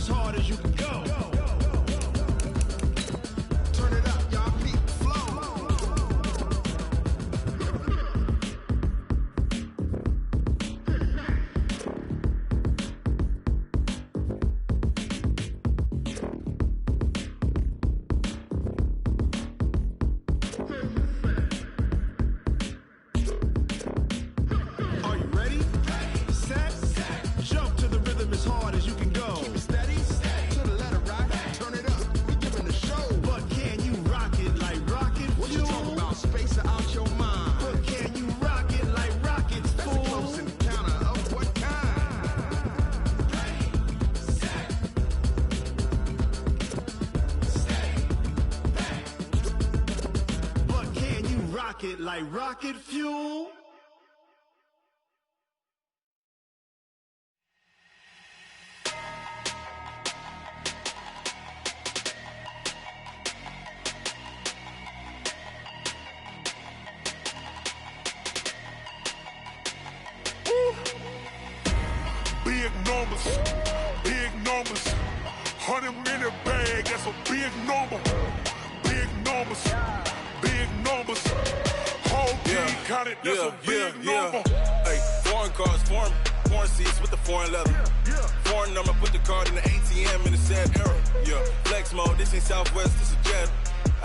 as hard as you can go. Turn it up, y'all. Beat flow. Are you ready? Set. Jump to the rhythm as hard as you can go. Keep it steady. To the letter right. Turn it up. We giving the show. But can you rock it like rocket fuel? What you talking about? Space out your mind. But can you rock it like rockets, fool? That's a close encounter of what kind? But can you rock it like rocket fuel? Big numbers, big numbers. 100-minute bag, that's a big number. Big numbers, big numbers. Whole team counted, that's a big number. Hey, foreign cars, foreign seats with the foreign leather. Foreign number, put the card in the ATM in the sad era. Yeah, flex mode, this ain't Southwest, this is Jet.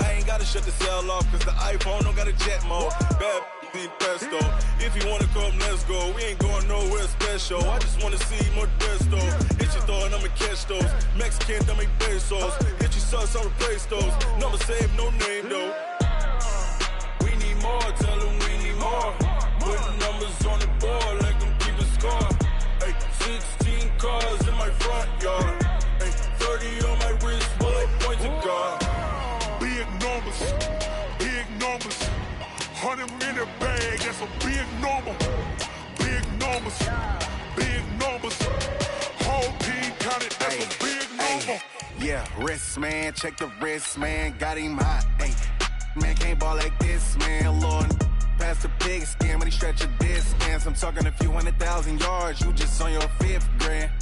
I ain't gotta shut the cell off, cause the iPhone don't got a jet mode. Bad need pesto. If you wanna come, let's go. We ain't going nowhere special. I just wanna see more desto. Hit your thought, I'ma catch those. Mexican, don't make pesos. Hit your sauce, I'll replace those. Number save, no name though. We need more, tell them we need more. Putting numbers on the board, like them keep a score. Hey, 16 cars in my front yard. Hey, 30 on my wrist, bullet point to God. Big numbers, big numbers. 100-minute bag, that's a big number. Big numbers, big numbers. Whole team counted, that's a big number. Yeah, wrist man, check the wrist man, got him hot. Ay, man can't ball like this, man. Lord, past the pig skin when he stretch a distance. I'm talking a few 100,000 yards, you just on your 5th grand.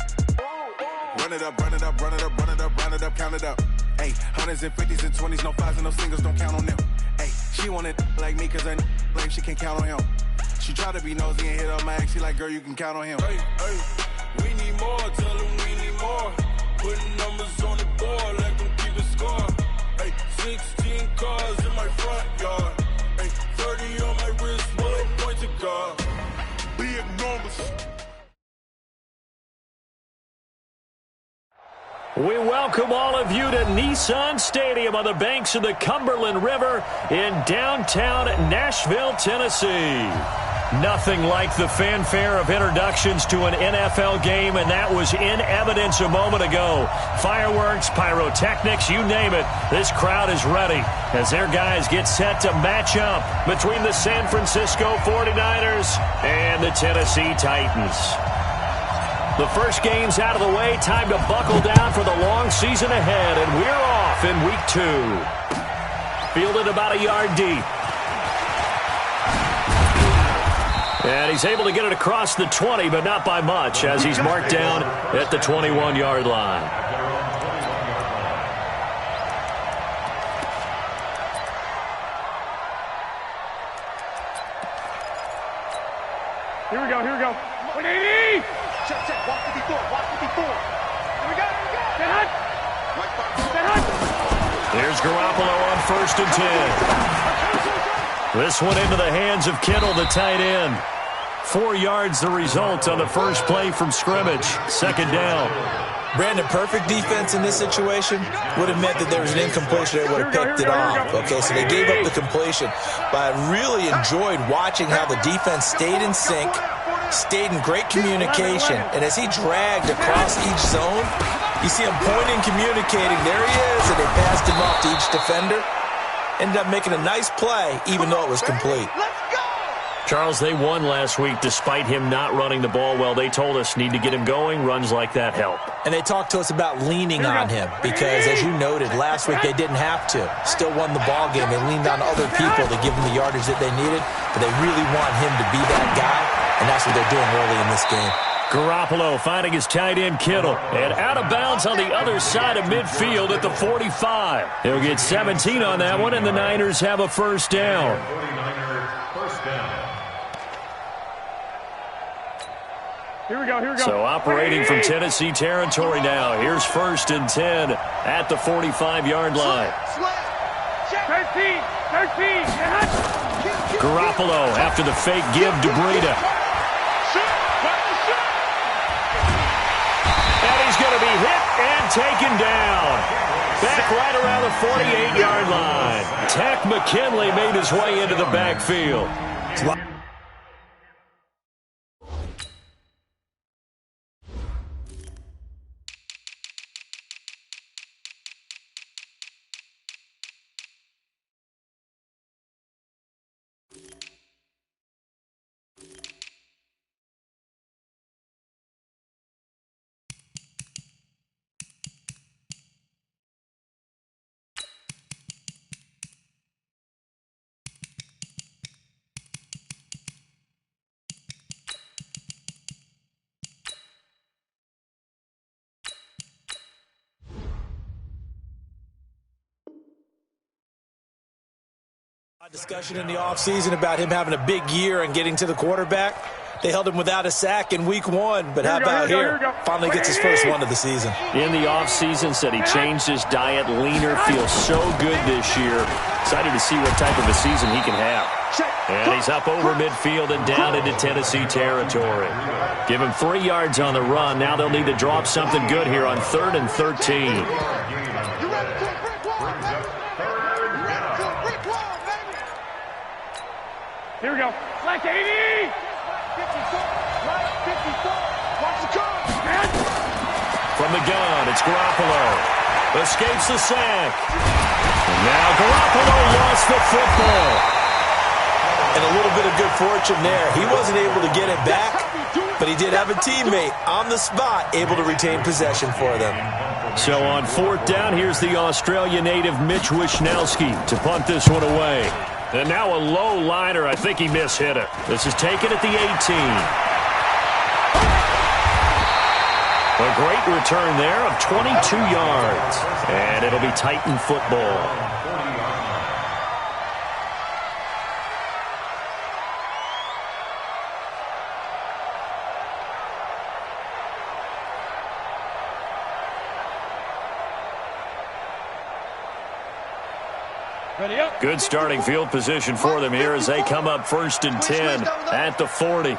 Run it up, run it up, run it up, run it up, run it up, count it up. Ay, hundreds and 50s and 20s, no 5s and no singles, don't count on them. Ay, she wanted like me cause her like she can't count on him. She tried to be nosy and hit up my ex, she like, girl, you can count on him. Hey, we need more, tell them we need more. Putting numbers on the board, like them keep a score. Hey, 16 cars in my front yard. Hey, 30 on my wrist, bullet point to God. Big numbers. We welcome all of you to Nissan Stadium on the banks of the Cumberland River in downtown Nashville, Tennessee. Nothing like the fanfare of introductions to an NFL game, and that was in evidence a moment ago. Fireworks, pyrotechnics, you name it. This crowd is ready as their guys get set to match up between the San Francisco 49ers and the Tennessee Titans. The first game's out of the way. Time to buckle down for the long season ahead, and we're off in week 2. Fielded about a yard deep. And he's able to get it across the 20, but not by much, as he's marked down at the 21-yard line. Here we go, here we go. 180! Check, check, walk to before. Here we go. Get hot! Here's Garoppolo on 1st and 10. This one into the hands of Kittle, the tight end. 4 yards the result on the first play from scrimmage. 2nd down. Brandon, perfect defense in this situation would have meant that there was an incompletion. They would have picked it off. Okay, so they gave up the completion. But I really enjoyed watching how the defense stayed in sync, stayed in great communication, and as he dragged across each zone, you see him pointing, communicating. There he is, and they passed him off to each defender. Ended up making a nice play, even though it was complete. Charles, they won last week despite him not running the ball well. They told us need to get him going. Runs like that help. And they talked to us about leaning on him because, as you noted, last week they didn't have to. Still won the ball game. They leaned on other people to give them the yardage that they needed, but they really want him to be that guy. and that's what they're doing early in this game. Garoppolo finding his tight end Kittle, and out of bounds on the other side of midfield at the 45. He'll get 17 on that one, and the Niners have a first down. Here we go. So operating from Tennessee territory now. Here's 1st and 10 at the 45-yard line. 13. Garoppolo after the fake give to Breida. And he's going to be hit and taken down. Back right around the 48-yard line. Tack McKinley made his way into the backfield. Discussion in the offseason about him having a big year and getting to the quarterback. They held him without a sack in week 1, but how about here? Finally gets his first one of the season. In the offseason, said he changed his diet, leaner, feels so good this year. Excited to see what type of a season he can have. And he's up over midfield and down into Tennessee territory. Give him 3 yards on the run. Now they'll need to drop something good here on 3rd and 13. Here we go. Flash 80. 54. Watch the gun. From the gun, it's Garoppolo. Escapes the sack. And now Garoppolo lost the football. And a little bit of good fortune there. He wasn't able to get it back, but he did have a teammate on the spot able to retain possession for them. So on 4th down, here's the Australia native Mitch Wishnowski to punt this one away. And now a low liner. I think he mishit it. This is taken at the 18. A great return there of 22 yards. And it'll be Titan football. Good starting field position for them here as they come up 1st and 10 at the 40.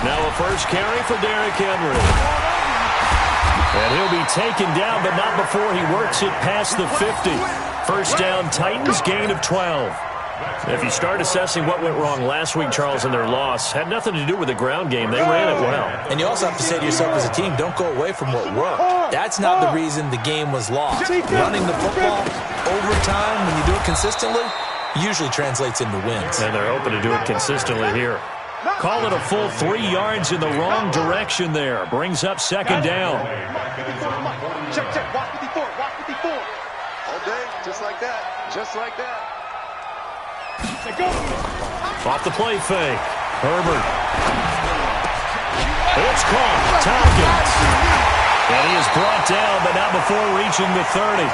Now a first carry for Derrick Henry. And he'll be taken down, but not before he works it past the 50. First down, Titans, gain of 12. If you start assessing what went wrong last week, Charles, in their loss, had nothing to do with the ground game. They ran it well. And you also have to say to yourself as a team, don't go away from what worked. That's not the reason the game was lost. Running the football over time, when you do it consistently, usually translates into wins. And they're hoping to do it consistently here. Call it a full 3 yards in the wrong direction there. Brings up 2nd down. Check. Watch 54. All day, just like that. Just like that. Off the play fake. Herbert. It's caught. Tompkins. And he is brought down, but not before reaching the 30.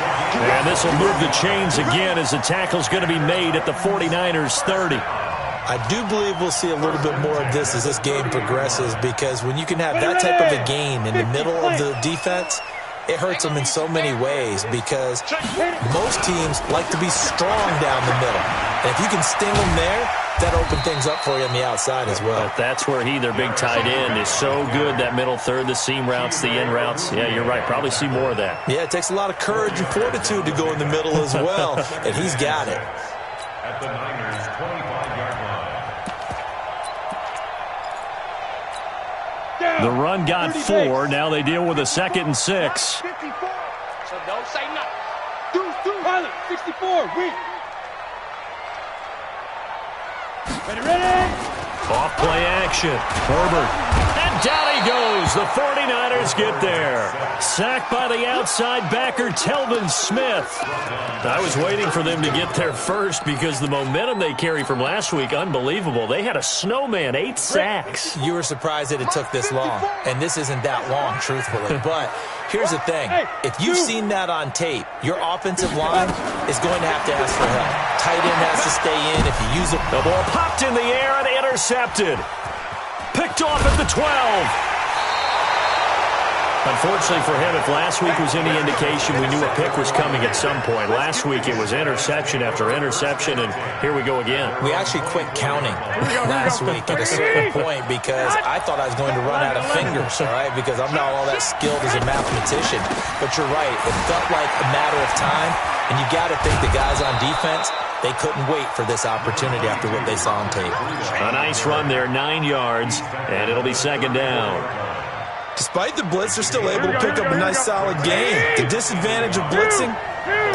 And this will move the chains again as the tackle's going to be made at the 49ers' 30. I do believe we'll see a little bit more of this as this game progresses, because when you can have that type of a gain in the middle of the defense, it hurts them in so many ways, because most teams like to be strong down the middle. And if you can sting them there, that'll open things up for you on the outside as well. But that's where their big tight end, is so good, that middle third, the seam routes, the in routes. Yeah, you're right. Probably see more of that. Yeah, it takes a lot of courage and fortitude to go in the middle as well, and he's got it. At the Niners' 25-yard line. The run got 4. Now they deal with a 2nd and 6. 54. So don't say nothing. Pilot, 64, weak. Ready. Off play action. Herbert. And down he goes. The 49ers get there. Sacked by the outside backer, Telvin Smith. I was waiting for them to get there first because the momentum they carry from last week, unbelievable. They had a snowman, 8 sacks. You were surprised that it took this long, and this isn't that long, truthfully. But here's the thing. If you've seen that on tape, your offensive line is going to have to ask for help. Tight end has to stay in if you use it. The ball popped in the air and intercepted. Picked off at the 12. Unfortunately for him, if last week was any indication, we knew a pick was coming at some point. Last week it was interception after interception, and here we go again. We actually quit counting last week at a certain point because I thought I was going to run out of fingers, all right, because I'm not all that skilled as a mathematician. But you're right. It felt like a matter of time, and you got to think the guys on defense, they couldn't wait for this opportunity after what they saw on tape. A nice run there, 9 yards, and it'll be second down. Despite the blitz, they're still able to pick up a nice, solid gain. The disadvantage of blitzing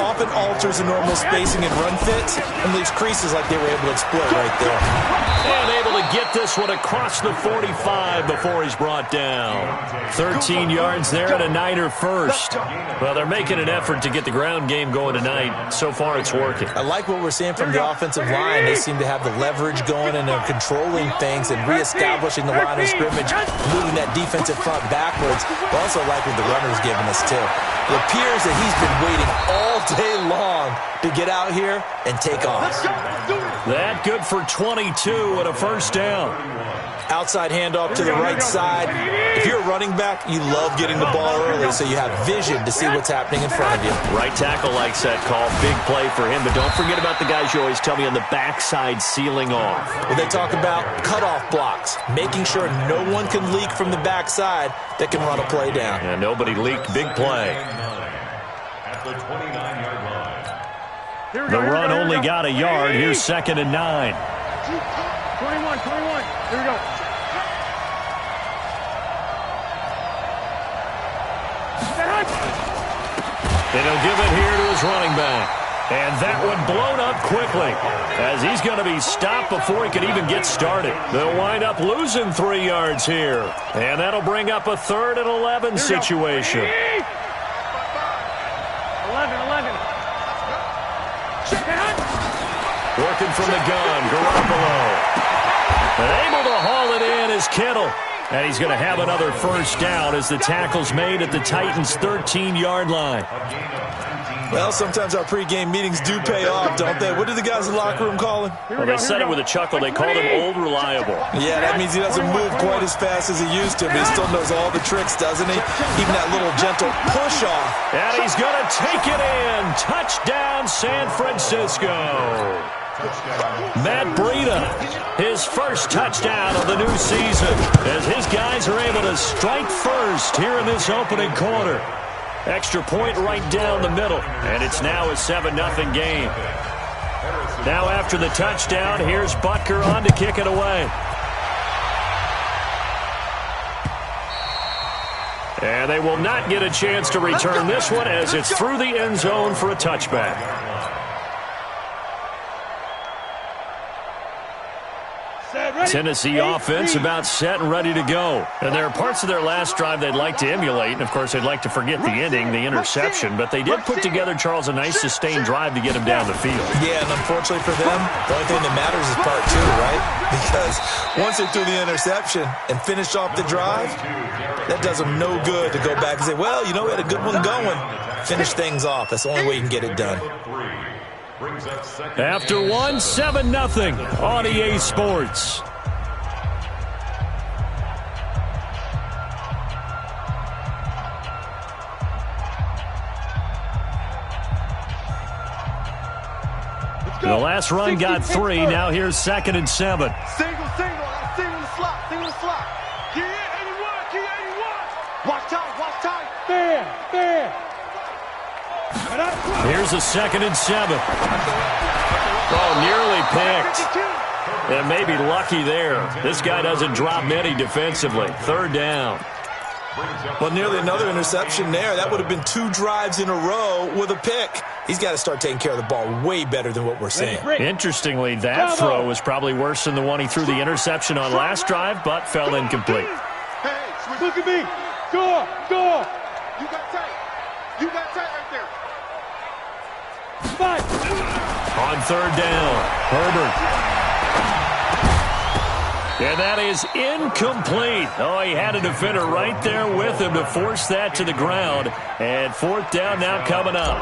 often alters the normal spacing and run fits and leaves creases like they were able to exploit right there. And able to get this one across the 45 before he's brought down. 13 yards there and a Niner first. Well, they're making an effort to get the ground game going tonight. So far, it's working. I like what we're seeing from the offensive line. They seem to have the leverage going and they're controlling things and reestablishing the line of scrimmage, moving that defensive front backwards. But also like what the runner's giving us, too. It appears that he's been waiting all day long to get out here and take off. That good for 22 and a first down. Outside handoff to the right side. If you're a running back, you love getting the ball early so you have vision to see what's happening in front of you. Right tackle likes that call. Big play for him. But don't forget about the guys you always tell me on the backside sealing off. Well, they talk about cutoff blocks, making sure no one can leak from the backside that can run a play down. And nobody leaked. Big play. At the 29-yard line. The run only got a yard. Here's second and 9. 21. Here we go. They don't give it here to his running back. And that one blown up quickly as he's going to be stopped before he can even get started. They'll wind up losing 3 yards here. And that'll bring up a 3rd and 11 situation. 11. Working from the gun, Garoppolo. And able to haul it in is Kittle. And he's going to have another first down as the tackle's made at the Titans' 13-yard line. Well, sometimes our pregame meetings do pay off, don't they? What do the guys in the locker room call him? Well, they said it with a chuckle. They called him Old Reliable. Yeah, that means he doesn't move quite as fast as he used to, but he still knows all the tricks, doesn't he? Even that little gentle push-off. And he's going to take it in. Touchdown, San Francisco. Matt Breida, his first touchdown of the new season, as his guys are able to strike first here in this opening quarter. Extra point right down the middle, and it's now a 7-0 game. Now after the touchdown, here's Butker on to kick it away. And they will not get a chance to return this one as it's through the end zone for a touchback. Tennessee offense about set and ready to go. And there are parts of their last drive they'd like to emulate. And, of course, they'd like to forget the ending, the interception. But they did put together, Charles, a nice sustained drive to get him down the field. Yeah, and unfortunately for them, the only thing that matters is part 2, right? Because once they threw the interception and finished off the drive, that does them no good to go back and say, well, you know, we had a good one going. Finish things off. That's the only way you can get it done. After 7-0 on EA Sports. The last run got 3. Now here's 2nd and 7. Single the slot. Key 81. Watch time. Fair. Here's a 2nd and 7. Oh, nearly picked. And maybe lucky there. This guy doesn't drop many defensively. 3rd down. Well, nearly another interception there. That would have been 2 drives in a row with a pick. He's got to start taking care of the ball way better than what we're seeing. Interestingly, that throw was probably worse than the one he threw the interception on last drive, but fell incomplete. Look at me. Door. You got tight. You got tight right there. Spot. On third down, Herbert. And that is incomplete. Oh, he had a defender right there with him to force that to the ground. And fourth down now coming up.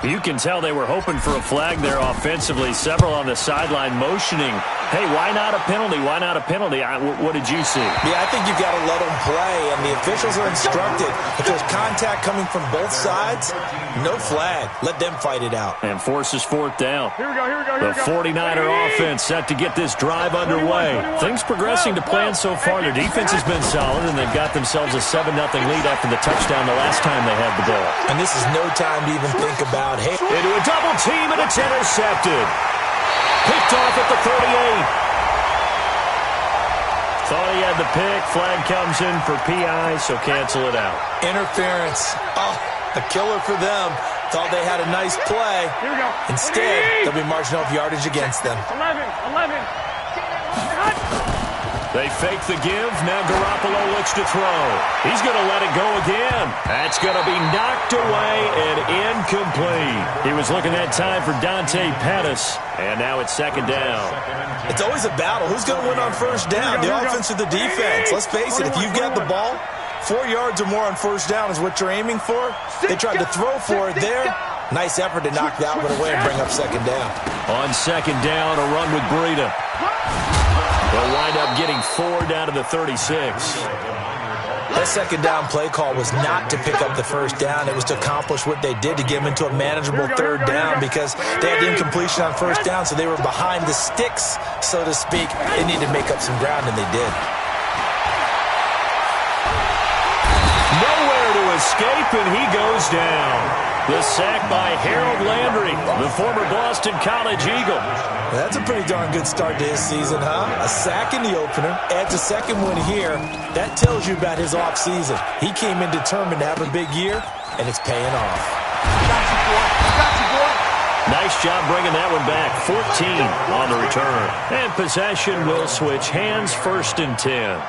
You can tell they were hoping for a flag there offensively. Several on the sideline motioning, hey, why not a penalty? Why not a penalty? What did you see? Yeah, I think you've got to let them play, and the officials are instructed. If there's contact coming from both sides, no flag. Let them fight it out. And forces fourth down. Here we go. The 49er offense set to get this drive underway. Things progressing to plan so far. Their defense has been solid, and they've got themselves a 7-0 lead after the touchdown the last time they had the ball. And this is no time to even think about, hey, into a double team, and it's intercepted. Picked off at the 38. Thought he had the pick. Flag comes in for PI, so cancel it out. Interference. Oh, a killer for them. Thought they had a nice play. Here we go. Instead, they'll be marching off yardage against them. 11. They fake the give. Now Garoppolo looks to throw. He's going to let it go again. That's going to be knocked away and incomplete. He was looking that time for Dante Pettis, and now it's second down. It's always a battle. Who's going to win on first down, the offense or the defense? Let's face it, if you've got the ball, 4 yards or more on first down is what you're aiming for. They tried to throw for it there. Nice effort to knock that one away and bring up second down. On second down, a run with Breida. They'll wind up getting 4 down to the 36. That second down play call was not to pick up the first down. It was to accomplish what they did, to get them into a manageable third down, because they had incompletion on first down, so they were behind the sticks, so to speak. They needed to make up some ground, and they did. Nowhere to escape, and he goes down. The sack by Harold Landry, the former Boston College Eagle. That's a pretty darn good start to his season, huh? A sack in the opener, adds a second one here. That tells you about his offseason. He came in determined to have a big year, and it's paying off. Got you, boy. Nice job bringing that one back. 14 on the return. And possession will switch hands, 1st and 10.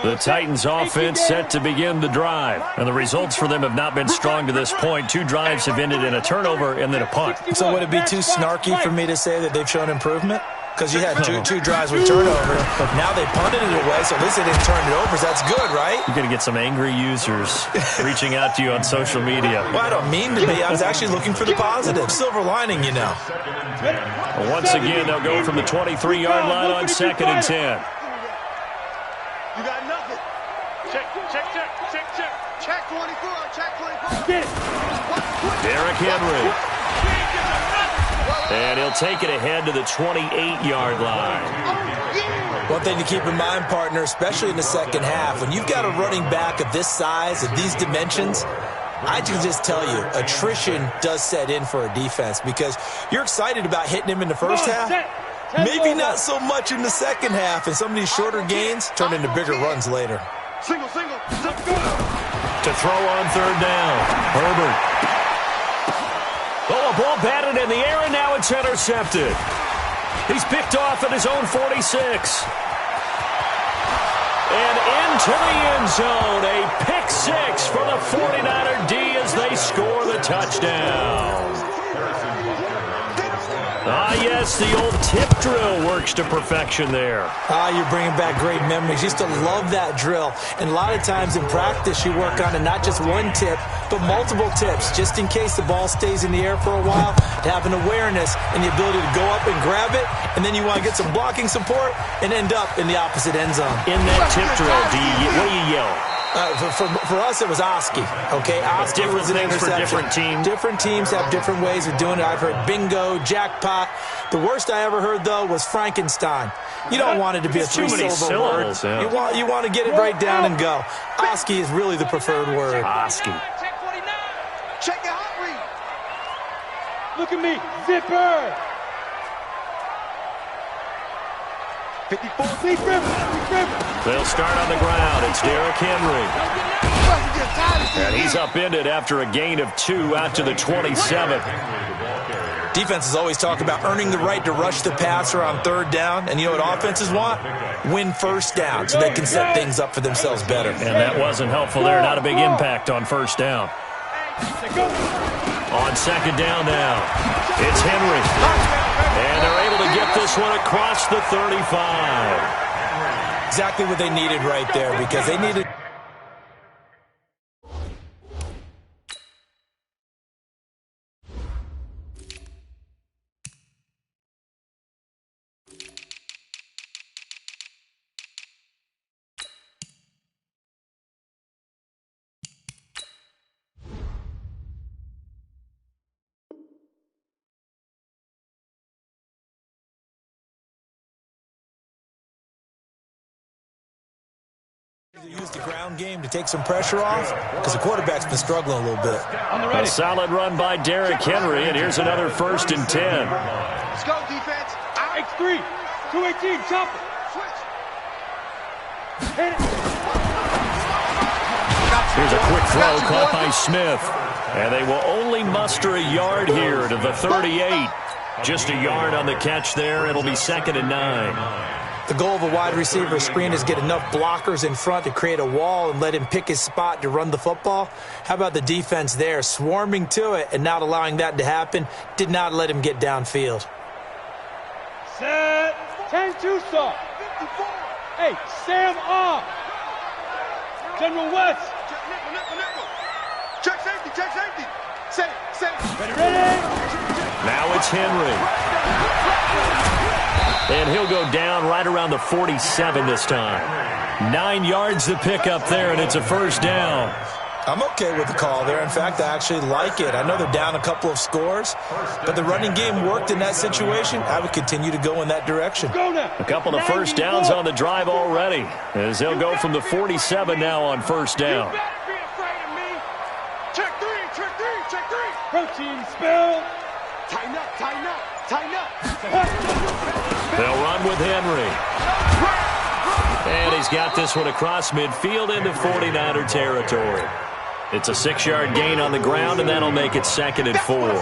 The Titans offense set to begin the drive. And the results for them have not been strong to this point. 2 drives have ended in a turnover and then a punt. So would it be too snarky for me to say that they've shown improvement? Because you had two drives with turnover. Now they punted it away, so at least they didn't turn it over. So that's good, right? You're going to get some angry users reaching out to you on social media. Well, I don't mean to be. I was actually looking for the positive. Silver lining, you know. Well, once again, they'll go from the 23-yard line on 2nd and 10. You got nothing. Check. Check 24. Check 24. Get it. Derrick Henry. And he'll take it ahead to the 28-yard line. One thing to keep in mind, partner, especially in the second half, when you've got a running back of this size, of these dimensions, I can just tell you, attrition does set in for a defense, because you're excited about hitting him in the first half. Maybe not so much in the second half, and some of these shorter gains turn into bigger runs later. Single. Let's go. To throw on third down, Herbert. Oh, a ball batted in the air, and now it's intercepted. He's picked off at his own 46. And into the end zone, a pick 6 for the 49er D as they score the touchdown. Ah, yes, the old tip drill works to perfection there. You're bringing back great memories. Used to love that drill. And a lot of times in practice, you work on it, not just one tip, but multiple tips, just in case the ball stays in the air for a while, to have an awareness and the ability to go up and grab it, and then you want to get some blocking support and end up in the opposite end zone. In that tip drill, what do you yell? For us, it was Oski. Okay, Oski different was an things interception. for different teams. Different teams have different ways of doing it. I've heard bingo, jackpot. The worst I ever heard, though, was Frankenstein. You don't want it to be a three-syllable word. Yeah. You want to get it right down and go. Oski is really the preferred word. Oski. Check the hot read. Look at me. Zipper. 54. They'll start on the ground. It's Derrick Henry. And he's upended after a gain of 2 out to the 27. Defenses always talk about earning the right to rush the passer on 3rd down. And you know what offenses want? Win 1st down so they can set things up for themselves better. And that wasn't helpful there. Not a big impact on 1st down. On 2nd down now, it's Henry. And they're able to get this one across the 35. Exactly what they needed right there, because they needed... use the ground game to take some pressure off, because the quarterback's been struggling a little bit. A solid run by Derrick Henry, and here's another 1st and 10. Let's go, defense. X3, 218, chop it. Switch. Hit it. Here's a quick throw caught by Smith. And they will only muster a yard here to the 38. Just a yard on the catch there. It'll be 2nd and 9. The goal of a wide receiver screen is get enough blockers in front to create a wall and let him pick his spot to run the football. How about the defense there, swarming to it and not allowing that to happen? Did not let him get downfield. Set. 10-2 stop. Hey, Sam off. General West. Check safety, check safety. Safe. Ready. Now it's Henry. And he'll go down right around the 47 this time. 9 yards to pick up there, and it's a 1st down. I'm okay with the call there. In fact, I actually like it. I know they're down a couple of scores, but the running game worked in that situation. I would continue to go in that direction. A couple of 1st downs on the drive already, as they'll go from the 47 now on 1st down. Check 3. Protein spill. Tighten up. They'll run with Henry. And he's got this one across midfield into 49er territory. It's a 6-yard gain on the ground, and that'll make it 2nd and 4.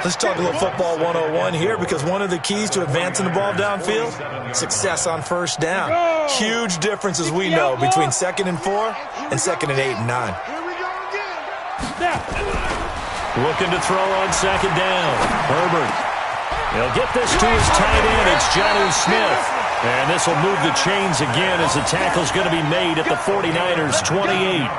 Let's talk a little football 101 here, because one of the keys to advancing the ball downfield, success on 1st down. Huge difference, as we know, between 2nd and 4 and 2nd and 8 and 9. Looking to throw on 2nd down. Herbert. He'll get this to his tight end. It's Jonnu Smith. And this will move the chains again as the tackle's going to be made at the 49ers' 28.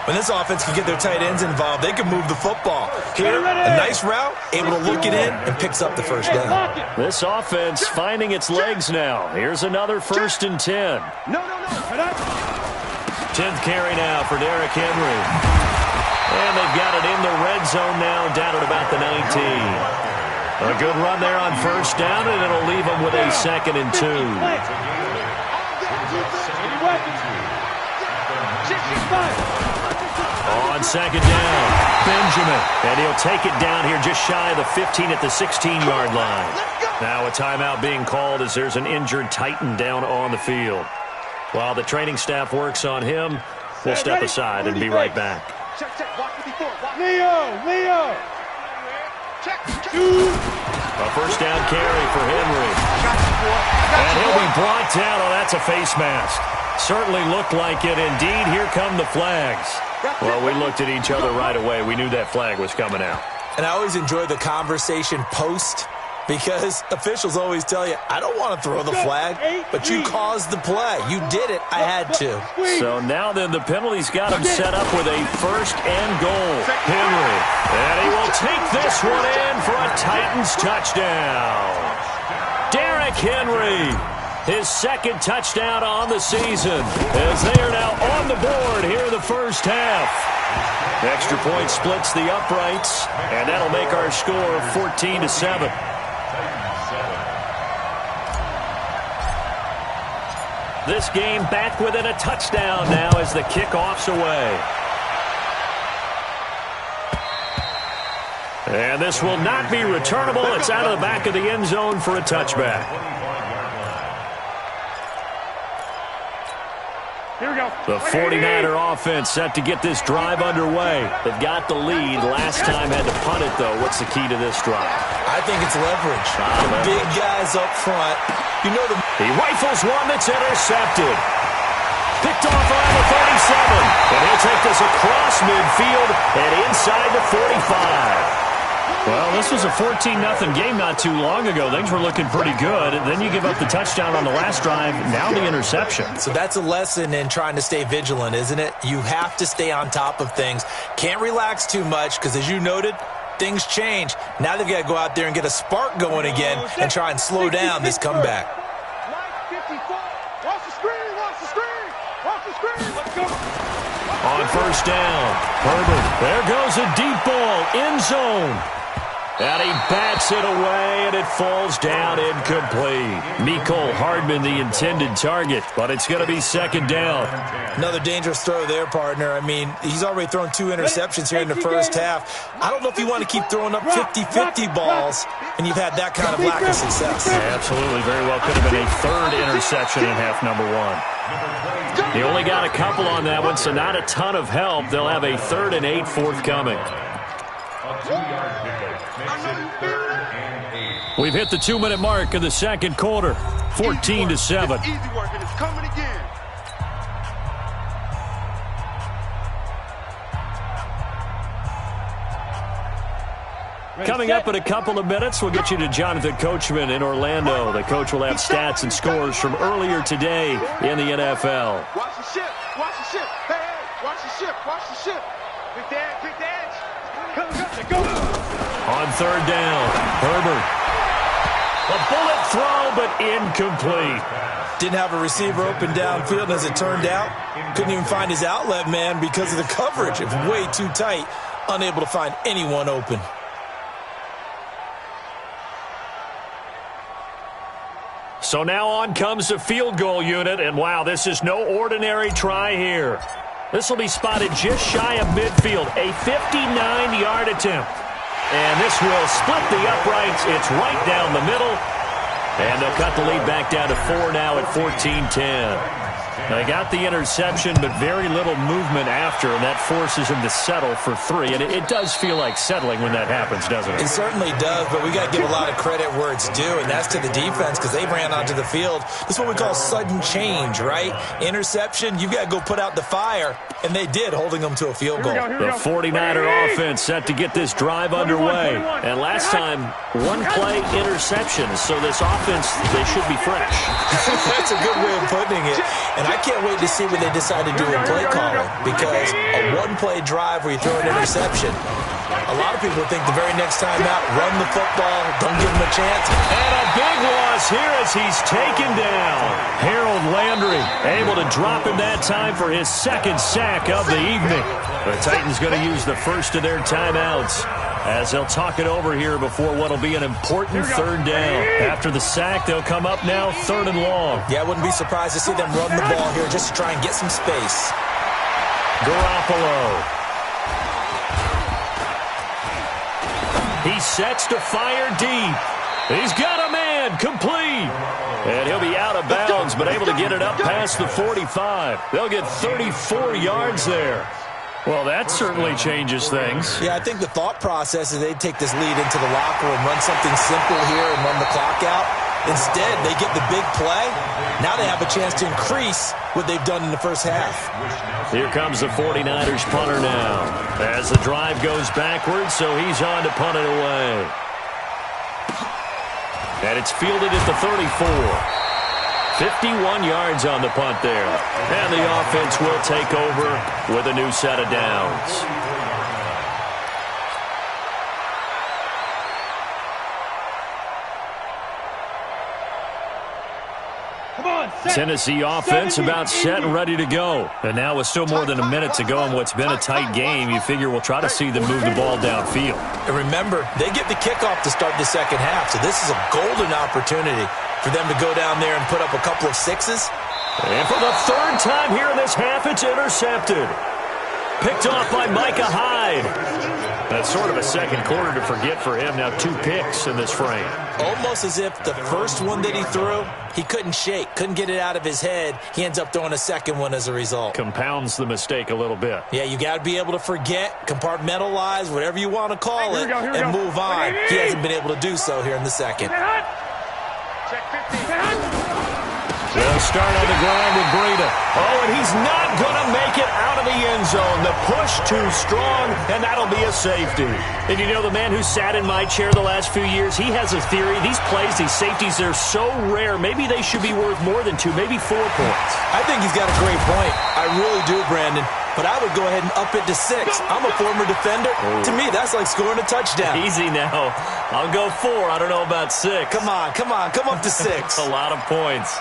When this offense can get their tight ends involved, they can move the football. Here, a nice route, able to look it in, and picks up the 1st down. This offense finding its legs now. Here's another 1st and 10. No. 10th carry now for Derrick Henry. And they've got it in the red zone now, down at about the 19. A good run there on 1st down, and it'll leave them with a 2nd and 2. On 2nd down, Benjamin. And he'll take it down here just shy of the 15 at the 16-yard line. Now a timeout being called as there's an injured Titan down on the field. While the training staff works on him, we'll step aside and be right back. Leo. A 1st down carry for Henry. And he'll be brought down. Oh, that's a face mask. Certainly looked like it. Indeed, here come the flags. Well, we looked at each other right away. We knew that flag was coming out. And I always enjoy the conversation post, because officials always tell you, I don't want to throw the flag, but you caused the play. You did it. I had to. So now then the penalty's got him set up with a 1st and goal. Henry. And he will take this one in for a Titans touchdown. Derrick Henry. His 2nd touchdown on the season, as they are now on the board here in the 1st half. Extra point splits the uprights, and that'll make our score 14-7. This game back within a touchdown now as the kickoff's away. And this will not be returnable. It's out of the back of the end zone for a touchback. Here we go. The 49er offense set to get this drive underway. They've got the lead. Last time had to punt it, though. What's the key to this drive? I think it's leverage. The big guys up front. You know He rifles one that's intercepted. Picked off around the 37. And he'll take this across midfield and inside the 45. Well, this was a 14-0 game not too long ago. Things were looking pretty good. Then you give up the touchdown on the last drive. Now the interception. So that's a lesson in trying to stay vigilant, isn't it? You have to stay on top of things. Can't relax too much because, as you noted, things change. Now they've got to go out there and get a spark going again and try and slow down this comeback. Watch the screen, watch the screen, watch the screen. Let's go. On first down, Herbert. There goes a deep ball, end zone. And he bats it away, and it falls down incomplete. Mecole Hardman, the intended target, but it's going to be second down. Another dangerous throw there, partner. I mean, he's already thrown 2 interceptions here in the first half. I don't know if you want to keep throwing up 50-50 balls, and you've had that kind of lack of success. Yeah, absolutely. Very well could have been a third interception in half number 1. He only got a couple on that one, so not a ton of help. They'll have a 3rd and 8 forthcoming. We've hit the 2-minute mark of the second quarter, 14-7. Easy work, and it's coming again. Coming up in a couple of minutes, we'll get you to Jonathan Coachman in Orlando. The coach will have stats and scores from earlier today in the NFL. Watch the ship, watch the ship. Hey, hey, watch the ship, watch the ship. Big dash. Go. On third down, Herbert. A bullet throw, but incomplete. Didn't have a receiver open downfield, and as it turned out, couldn't even find his outlet man because of the coverage. It was way too tight, unable to find anyone open. So now on comes the field goal unit, and wow, this is no ordinary try here. This will be spotted just shy of midfield, a 59-yard attempt. And this will split the uprights. It's right down the middle. And they'll cut the lead back down to 4 now at 14-10. They got the interception, but very little movement after, and that forces him to settle for 3. And it does feel like settling when that happens, doesn't it? It certainly does, but we got to give a lot of credit where it's due, and that's to the defense because they ran onto the field. This is what we call sudden change, right? Interception, you've got to go put out the fire, and they did, holding them to a field goal. The 49er offense set to get this drive underway. And last time, 1-play interception, so this offense, they should be fresh. That's a good way of putting it. And I can't wait to see what they decide to do in play calling, because a 1-play drive where you throw an interception, a lot of people think the very next time out, run the football, don't give them a chance. And a big loss here as he's taken down. Harold Landry able to drop him that time for his 2nd sack of the evening. The Titans going to use the first of their timeouts as they'll talk it over here before what will be an important 3rd down. After the sack, they'll come up now 3rd and long. Yeah, I wouldn't be surprised to see them run the ball here just to try and get some space. Garoppolo. He sets to fire deep. He's got a man, complete. And he'll be out of bounds, but able to get it up past the 45. They'll get 34 yards there. Well, that certainly changes things. Yeah, I think the thought process is they'd take this lead into the locker room, run something simple here and run the clock out. Instead, they get the big play. Now they have a chance to increase what they've done in the first half. Here comes the 49ers punter now as the drive goes backwards, so he's on to punt it away. And it's fielded at the 34. 51 yards on the punt there. And the offense will take over with a new set of downs. Tennessee offense about set and ready to go. And now with still more than a minute to go in what's been a tight game, you figure we'll try to see them move the ball downfield. And remember, they get the kickoff to start the second half, so this is a golden opportunity for them to go down there and put up a couple of sixes. And for the 3rd time here in this half, it's intercepted. Picked off by Micah Hyde. That's sort of a second quarter to forget for him. Now 2 picks in this frame. Almost as if the first one that he threw, he couldn't shake, couldn't get it out of his head. He ends up throwing a second one as a result. Compounds the mistake a little bit. Yeah, you got to be able to forget, compartmentalize, whatever you want to call it, and move on. He hasn't been able to do so here in the second. Check 15. They'll start on the ground with Breida. Oh, and he's not going to make it out of the end zone. The push too strong, and that'll be a safety. And you know, the man who sat in my chair the last few years, he has a theory. These plays, these safeties, they're so rare. Maybe they should be worth more than 2, maybe 4 points. I think he's got a great point. I really do, Brandon. But I would go ahead and up it to 6. I'm a former defender. Oh. To me, that's like scoring a touchdown. Easy now. I'll go 4. I don't know about 6. Come on. Come up to 6. That's a lot of points.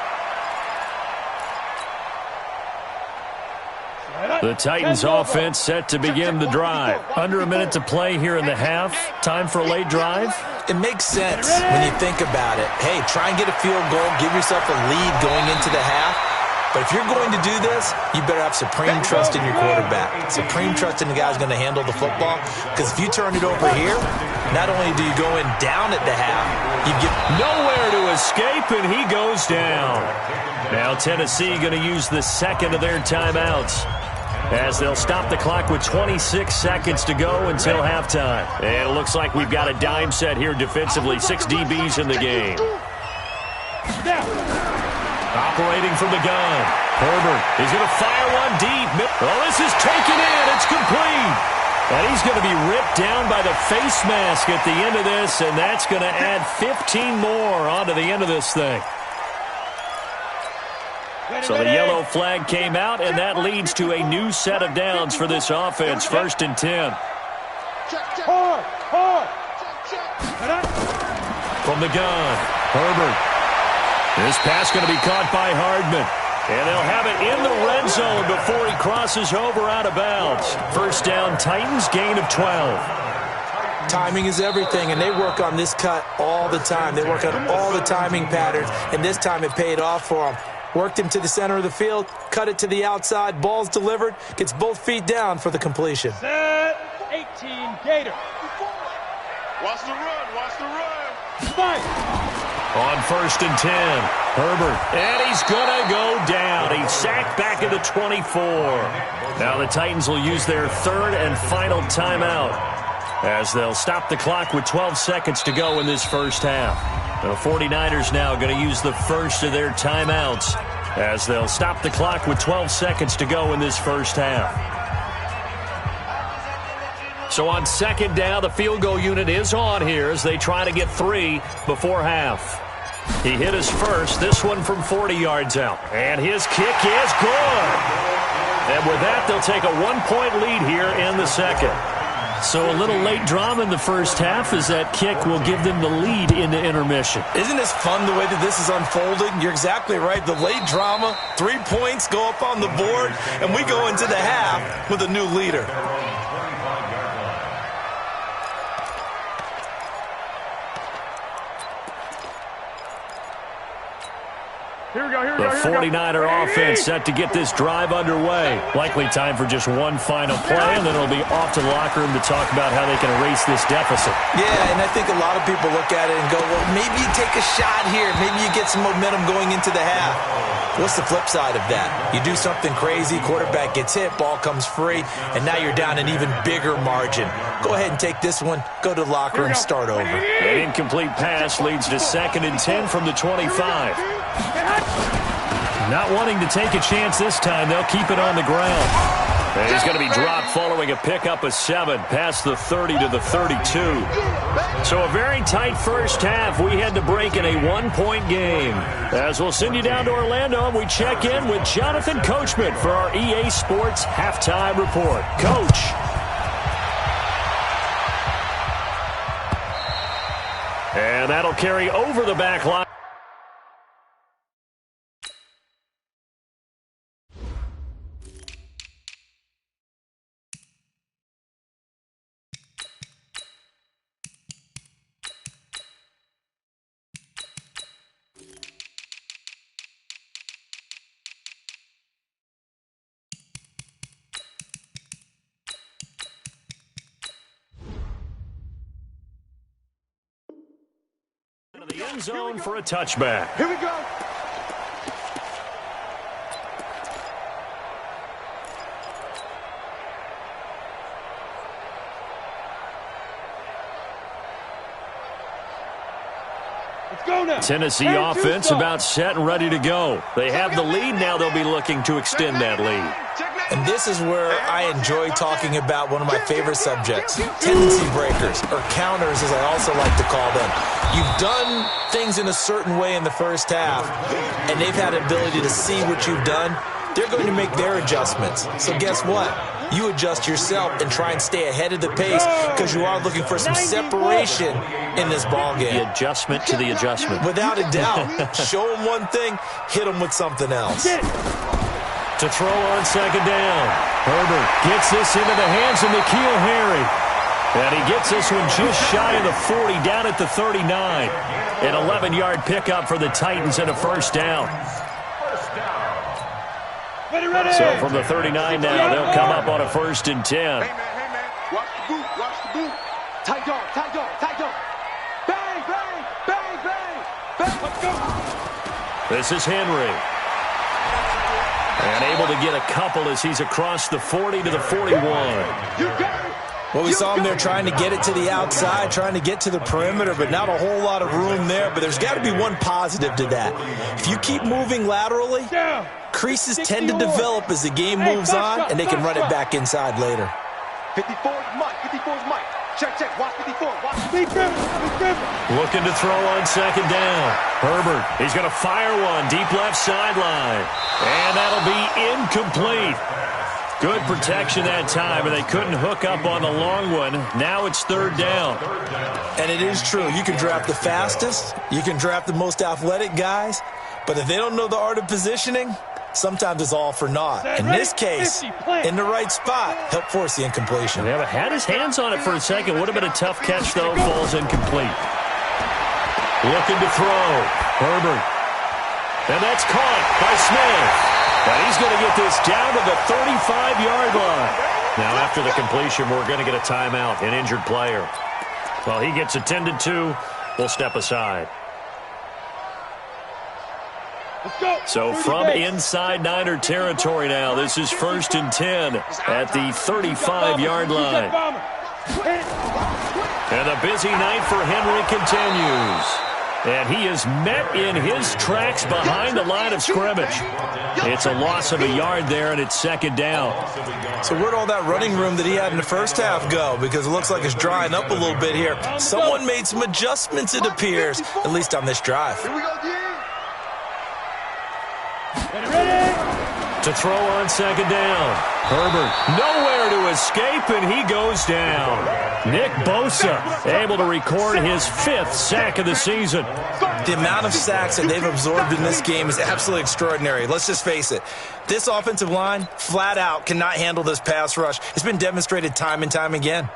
The Titans offense set to begin the drive. Under a minute to play here in the half. Time for a late drive. It makes sense when you think about it. Hey, try and get a field goal. Give yourself a lead going into the half. But if you're going to do this, you better have supreme trust in your quarterback. Supreme trust in the guy who's going to handle the football. Because if you turn it over here, not only do you go in down at the half, you get nowhere to escape, and he goes down. Now Tennessee going to use the second of their timeouts, as they'll stop the clock with 26 seconds to go until halftime. And it looks like we've got a dime set here defensively. 6 DBs in the game. Operating from the gun. Herbert is going to fire one deep. Oh, this is taken in. It's complete. And he's going to be ripped down by the face mask at the end of this, and that's going to add 15 more onto the end of this thing. So the yellow flag came out, and that leads to a new set of downs for this offense. 1st and 10. From the gun, Herbert. This pass going to be caught by Hardman. And they'll have it in the red zone before he crosses over out of bounds. 1st down, Titans, gain of 12. Timing is everything, and they work on this cut all the time. They work on all the timing patterns, and this time it paid off for them. Worked him to the center of the field, cut it to the outside, ball's delivered, gets both feet down for the completion. Set 18, Gator. Watch the run. Spike. On 1st and 10, Herbert, and he's going to go down. He's sacked back at the 24. Now the Titans will use their 3rd and final timeout, as they'll stop the clock with 12 seconds to go in this first half. The 49ers now going to use the first of their timeouts, as they'll stop the clock with 12 seconds to go in this first half. So on 2nd down, the field goal unit is on here as they try to get 3 before half. He hit his first, this one from 40 yards out. And his kick is good. And with that, they'll take a 1-point lead here in the second. So a little late drama in the first half as that kick will give them the lead into intermission. Isn't this fun the way that this is unfolding? You're exactly right. The late drama, 3 points go up on the board, and we go into the half with a new leader. The 49er offense set to get this drive underway. Likely time for just one final play, and then it'll be off to the locker room to talk about how they can erase this deficit. Yeah, and I think a lot of people look at it and go, well, maybe you take a shot here. Maybe you get some momentum going into the half. What's the flip side of that? You do something crazy, quarterback gets hit, ball comes free, and now you're down an even bigger margin. Go ahead and take this one, go to the locker room, start over. An incomplete pass leads to 2nd and 10 from the 25. Not wanting to take a chance this time, they'll keep it on the ground. And he's going to be dropped following a pickup of 7 past the 30 to the 32. So a very tight first half. We had to break in a 1-point game. As we'll send you down to Orlando, and we check in with Jonathan Coachman for our EA Sports Halftime Report. Coach. And that'll carry over the back line. the end zone for a touchback. Here we go. Tennessee offense about set and ready to go. They have the lead now. They'll be looking to extend that lead. And this is where I enjoy talking about one of my favorite subjects, tendency breakers, or counters as I also like to call them. You've done things in a certain way in the first half, and they've had the ability to see what you've done. They're going to make their adjustments. So guess what? You adjust yourself and try and stay ahead of the pace because you are looking for some separation in this ball game. The adjustment to the adjustment. Without a doubt. Show them one thing, hit them with something else. To throw on second down. Herbert gets this into the hands of N'Keal Harry. And he gets this one just shy of the 40, down at the 39. An 11-yard pickup for the Titans and a first down. So from the 39 now, they'll come up on a 1st and 10. Hey, man, watch the boot, watch the boot. Tight dog, tight dog, tight dog. Bang, bang, bang, bang, bang. Let's go. This is Henry. And able to get a couple as he's across the 40 to the 41. You got it. Well, we saw him there trying to get it to the outside, trying to get to the perimeter, but not a whole lot of room there. But there's got to be one positive to that. If you keep moving laterally, creases tend to develop as the game moves on, and they can run it back inside later. 54 is Mike. 54 is Mike. Check, check. Watch 54. Watch. Big Griffin. Looking to throw on second down. Herbert, he's going to fire one deep left sideline. And that'll be incomplete. Good protection that time, and they couldn't hook up on the long one. Now it's 3rd down. And it is true. You can draft the fastest. You can draft the most athletic guys. But if they don't know the art of positioning, sometimes it's all for naught. In this case, in the right spot, help force the incompletion. Yeah, but had his hands on it for a second. Would have been a tough catch, though. Falls incomplete. Looking to throw. Herbert. And that's caught by Smith. And he's going to get this down to the 35-yard line. Now, after the completion, we're going to get a timeout, an injured player. Well, he gets attended to. We'll step aside. So from inside Niner territory now, this is 1st and 10 at the 35-yard line. And a busy night for Henry continues. And he is met in his tracks behind the line of scrimmage. It's a loss of a yard there, and it's 2nd down. So where'd all that running room that he had in the first half go? Because it looks like it's drying up a little bit here. Someone made some adjustments, it appears, at least on this drive. Here we go, D. To throw on 2nd down. Herbert nowhere to escape, and he goes down. Nick Bosa able to record his 5th sack of the season. The amount of sacks that they've absorbed in this game is absolutely extraordinary. Let's just face it. This offensive line, flat out, cannot handle this pass rush. It's been demonstrated time and time again.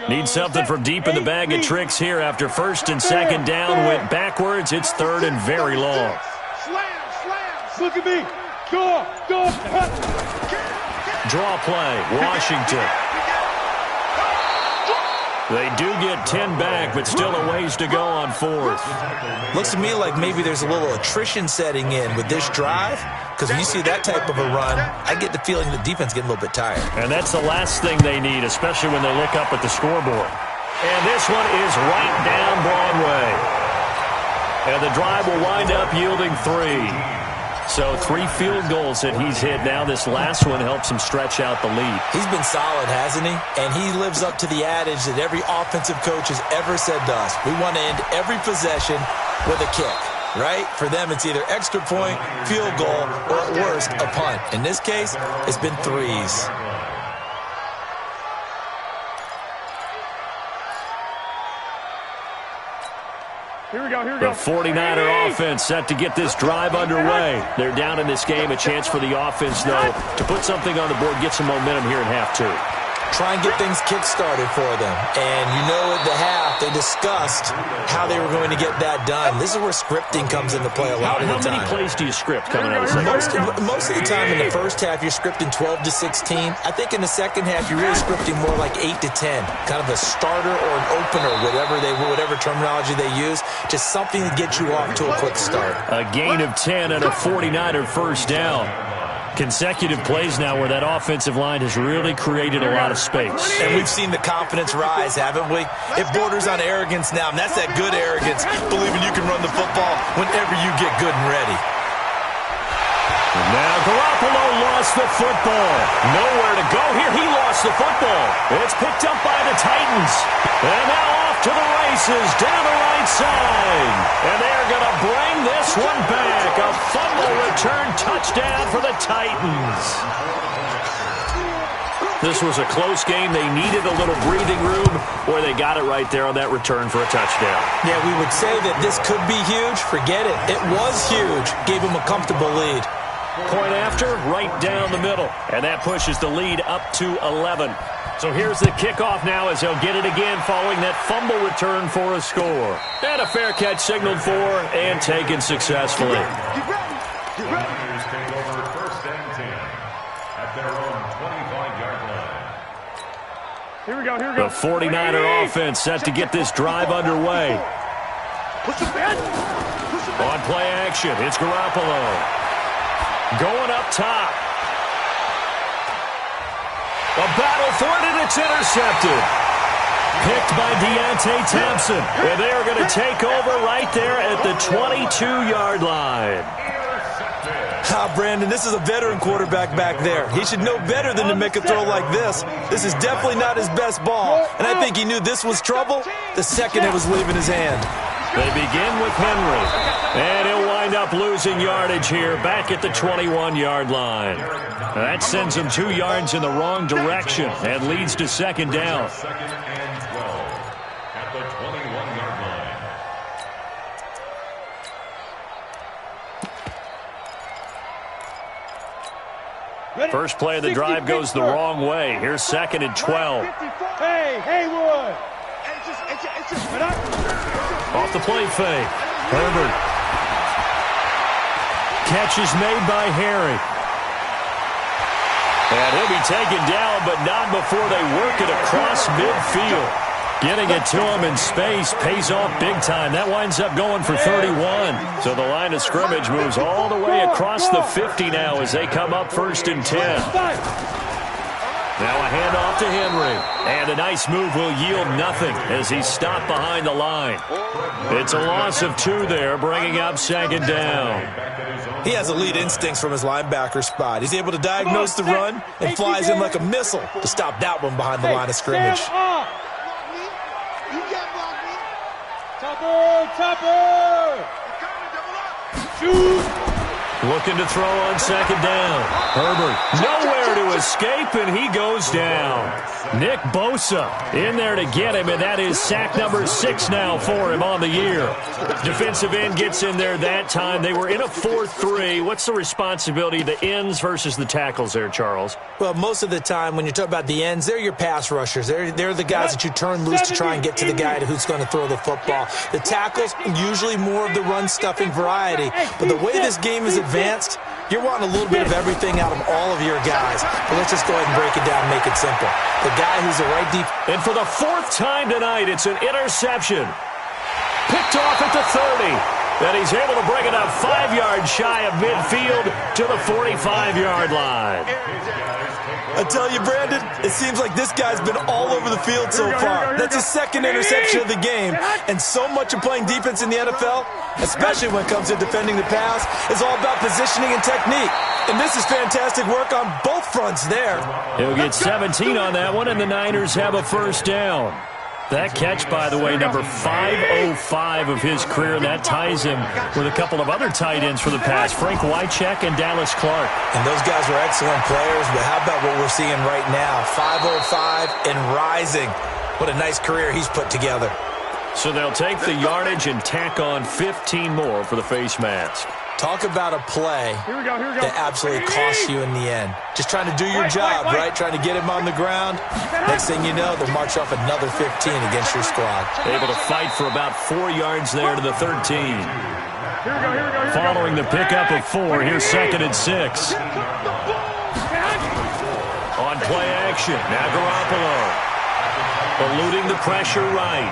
Need something from deep in the bag of tricks here after 1st and 2nd down. Went backwards. It's 3rd and very long. Slam. Look at me. Go. Draw play. Washington. They do get 10 back, but still a ways to go on 4th. Looks to me like maybe there's a little attrition setting in with this drive, because when you see that type of a run, I get the feeling the defense getting a little bit tired. And that's the last thing they need, especially when they look up at the scoreboard. And this one is right down Broadway. And the drive will wind up yielding 3. So 3 field goals that he's hit now. This last one helps him stretch out the lead. He's been solid, hasn't he? And he lives up to the adage that every offensive coach has ever said to us. We want to end every possession with a kick, right? For them, it's either extra point, field goal, or at worst, a punt. In this case, it's been 3s. Here we go. The 49er offense set to get this drive underway. They're down in this game. A chance for the offense, though, to put something on the board, get some momentum here in half 2. try and get things kick-started for them. And you know at the half, they discussed how they were going to get that done. This is where scripting comes into play a lot of the time. How many plays do you script coming out of the second half? Most of the time in the first half, you're scripting 12 to 16. I think in the second half, you're really scripting more like 8 to 10. Kind of a starter or an opener, whatever terminology they use. Just something to get you off to a quick start. A gain of 10 and a 49er first down. Consecutive plays now where that offensive line has really created a lot of space. And we've seen the confidence rise, haven't we? It borders on arrogance now, and that's that good arrogance, believing you can run the football whenever you get good and ready. And now Garoppolo lost the football. Nowhere to go here. He lost the football. It's picked up by the Titans. And now off to the races down the right side. And they're going to bring this one back. A fumble return touchdown for the Titans. This was a close game. They needed a little breathing room where they got it right there on that return for a touchdown. Yeah, we would say that this could be huge. Forget it. It was huge. Gave them a comfortable lead. Point after, right down the middle. And that pushes the lead up to 11. So here's the kickoff now as they'll get it again following that fumble return for a score. And a fair catch signaled for and taken successfully. Niners take over first and 10 at their own 25-yard line. Here we go. The 49er offense set to get this drive underway. On play action, it's Garoppolo. Going up top. A battle for it, and it's intercepted. Picked by Deontay Thompson. And they are going to take over right there at the 22-yard line. Brandon, this is a veteran quarterback back there. He should know better than to make a throw like this. This is definitely not his best ball. And I think he knew this was trouble the second it was leaving his hand. They begin with Henry. And he'll wind up losing yardage here back at the 21-yard line. That sends him 2 yards in the wrong direction and leads to second down. Second and 12 at the 21-yard line. First play of the drive goes the wrong way. Here's second and 12. Hey, Haywood. Off the play fake. Herbert. Catch is made by Harry. And he'll be taken down, but not before they work it across midfield. Getting it to him in space pays off big time. That winds up going for 31. So the line of scrimmage moves all the way across the 50 now as they come up first and 10. Now a handoff to Henry. And a nice move will yield nothing as he's stopped behind the line. It's a loss of 2 there, bringing up second down. He has elite instincts from his linebacker spot. He's able to diagnose the run and flies in like a missile to stop that one behind the line of scrimmage. Topper! Shoot! Looking to throw on second down. Herbert nowhere to escape, and he goes down. Nick Bosa in there to get him, and that is sack number 6 now for him on the year. Defensive end gets in there that time. They were in a 4-3. What's the responsibility of the ends versus the tackles there, Charles? Well, most of the time when you talk about the ends, they're your pass rushers. They're the guys that you turn loose to try and get to the guy who's going to throw the football. The tackles, usually more of the run-stuffing variety. But the way this game is advanced, you're wanting a little bit of everything out of all of your guys. But let's just go ahead and break it down and make it simple. The guy who's the right deep. And for the 4th time tonight, it's an interception. Picked off at the 30. And he's able to bring it up 5 yards shy of midfield to the 45-yard line. I tell you, Brandon, it seems like this guy's been all over the field so far. That's his 2nd interception of the game. And so much of playing defense in the NFL, especially when it comes to defending the pass, is all about positioning and technique. And this is fantastic work on both fronts there. He'll get 17 on that one, and the Niners have a first down. That catch, by the way, number 505 of his career. That ties him with a couple of other tight ends for the pass, Frank Wycheck and Dallas Clark. And those guys were excellent players, but how about what we're seeing right now? 505 and rising. What a nice career he's put together. So they'll take the yardage and tack on 15 more for the face mask. Talk about a play that absolutely costs you in the end. Just trying to do your job, right? Trying to get him on the ground. Next thing you know, they'll march off another 15 against your squad. Able to fight for about 4 yards there to the 13. Following the pickup of 4, here's 2nd and 6. On play action, now Garoppolo. Eluding the pressure right.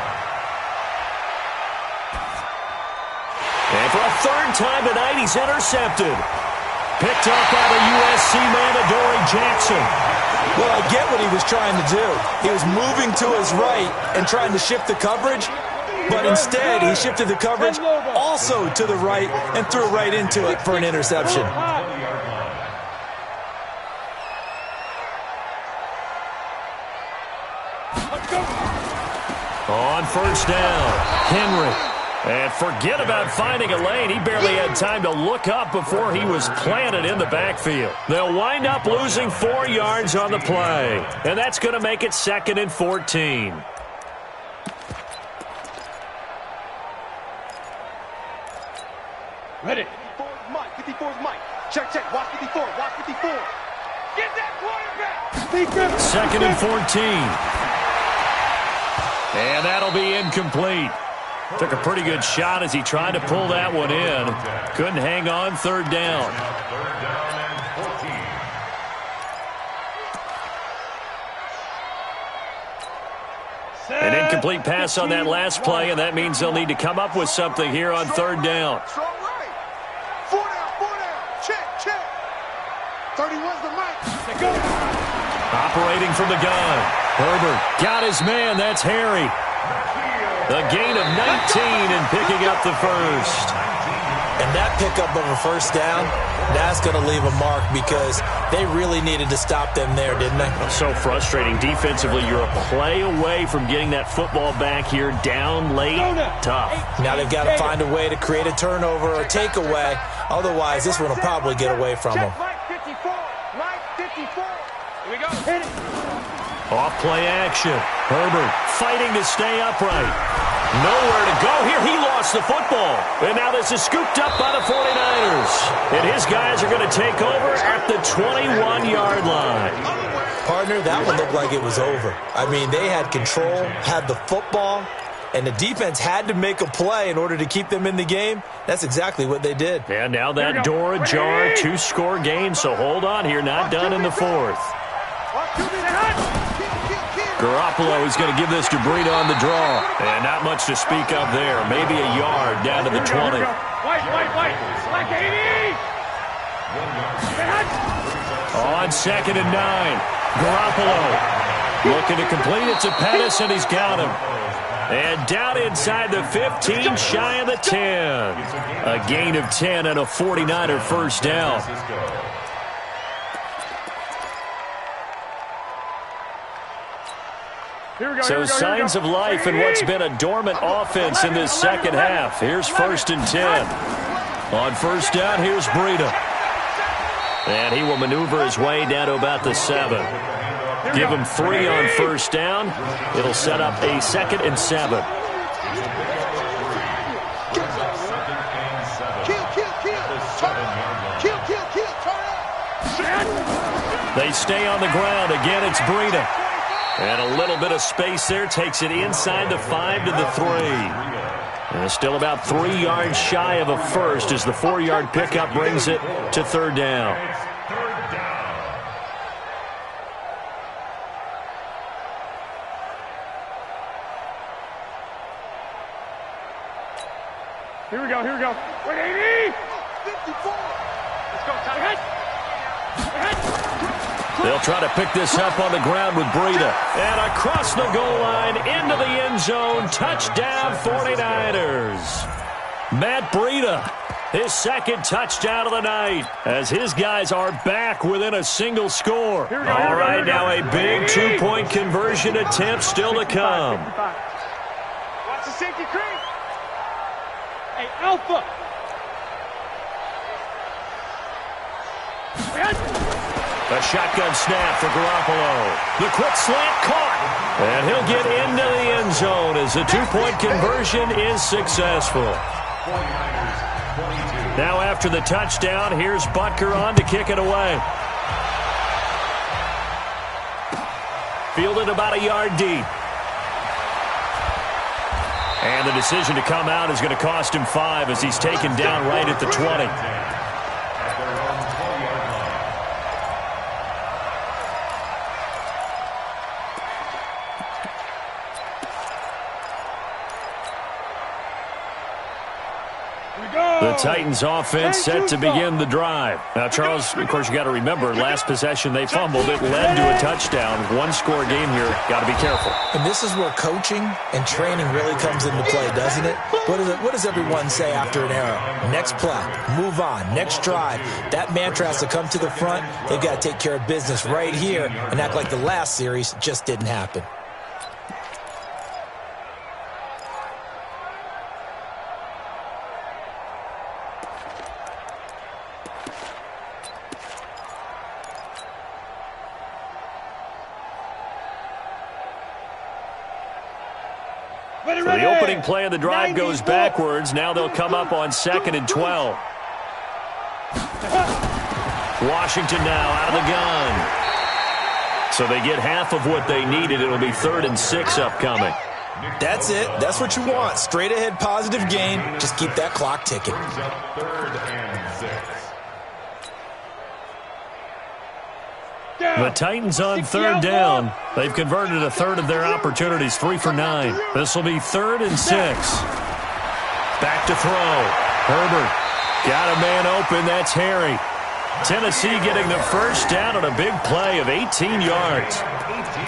And for a 3rd time tonight, he's intercepted. Picked up by the USC man, Adoree Jackson. Well, I get what he was trying to do. He was moving to his right and trying to shift the coverage, but instead he shifted the coverage also to the right and threw right into it for an interception. On 1st down, Henry. And forget about finding a lane. He barely had time to look up before he was planted in the backfield. They'll wind up losing 4 yards on the play. And that's going to make it 2nd and 14. Ready. 54's Mike. 54's Mike. Check, check. Watch 54. Watch 54. Get that quarterback. 2nd and 14. And that'll be incomplete. Took a pretty good shot as he tried to pull that one in. Couldn't hang on 3rd down. An incomplete pass on that last play, and that means they'll need to come up with something here on 3rd down. 4 down. Check, check. 31's the mic. Operating from the gun. Herbert got his man. That's Harry. A gain of 19 and picking up the 1st. And that pickup of a 1st down, that's going to leave a mark because they really needed to stop them there, didn't they? So frustrating. Defensively, you're a play away from getting that football back here down late. Tough. Now they've got to find a way to create a turnover or takeaway. Otherwise, this one will probably get away from them. Mike 54. Mike 54. Here we go. Hit it. Off play action. Herbert fighting to stay upright. Nowhere to go here. He lost the football. And now this is scooped up by the 49ers. And his guys are going to take over at the 21-yard line. Partner, that one looked like it was over. I mean, they had control, had the football, and the defense had to make a play in order to keep them in the game. That's exactly what they did. And now that door ajar, 2-score game. So hold on here. Not done in the 4th. Garoppolo is going to give this to Breida on the draw. And not much to speak of there. Maybe a yard down to the 20. Like 80. On 2nd and 9. Garoppolo looking to complete it to Pettis, and he's got him. And down inside the 15, shy of the 10. A gain of 10 and a 49er 1st down. So signs of life in what's been a dormant offense in this 2nd half. Here's 1st and 10. On 1st down, here's Breida. And he will maneuver his way down to about the 7. Give him 3 on 1st down. It'll set up a 2nd and 7. They stay on the ground. Again, it's Breida. And a little bit of space there takes it inside the 5 to the 3. And still about 3 yards shy of a 1st as the 4-yard pickup brings it to 3rd down. Here we go. 180. 54. Let's go, Tyler. They'll try to pick this up on the ground with Breida. And across the goal line, into the end zone. Touchdown, 49ers. Matt Breida, his 2nd touchdown of the night, as his guys are back within a single score. All right, now a big 2-point conversion attempt still to come. Watch the safety creep. Hey, Alpha. A shotgun snap for Garoppolo. The quick slant caught. And he'll get into the end zone as the 2-point conversion is successful. 49ers Now after the touchdown, here's Butker on to kick it away. Fielded about a yard deep. And the decision to come out is going to cost him 5 as he's taken down right at the 20. The Titans offense set to begin the drive. Now, Charles, of course, you got to remember, last possession they fumbled. It led to a touchdown. One-score game here. Got to be careful. And this is where coaching and training really comes into play, doesn't it? What does everyone say after an error? Next play, move on, next drive. That mantra has to come to the front. They've got to take care of business right here and act like the last series just didn't happen. So the opening play of the drive goes backwards. Now they'll come up on 2nd and 12. Washington now out of the gun. So they get half of what they needed. It'll be 3rd and 6 upcoming. That's it. That's what you want. Straight ahead positive gain. Just keep that clock ticking. 3rd and 6. The Titans on 3rd down. They've converted a third of their opportunities, 3 for 9. This will be 3rd and 6. Back to throw. Herbert got a man open. That's Harry. Tennessee getting the first down on a big play of 18 yards.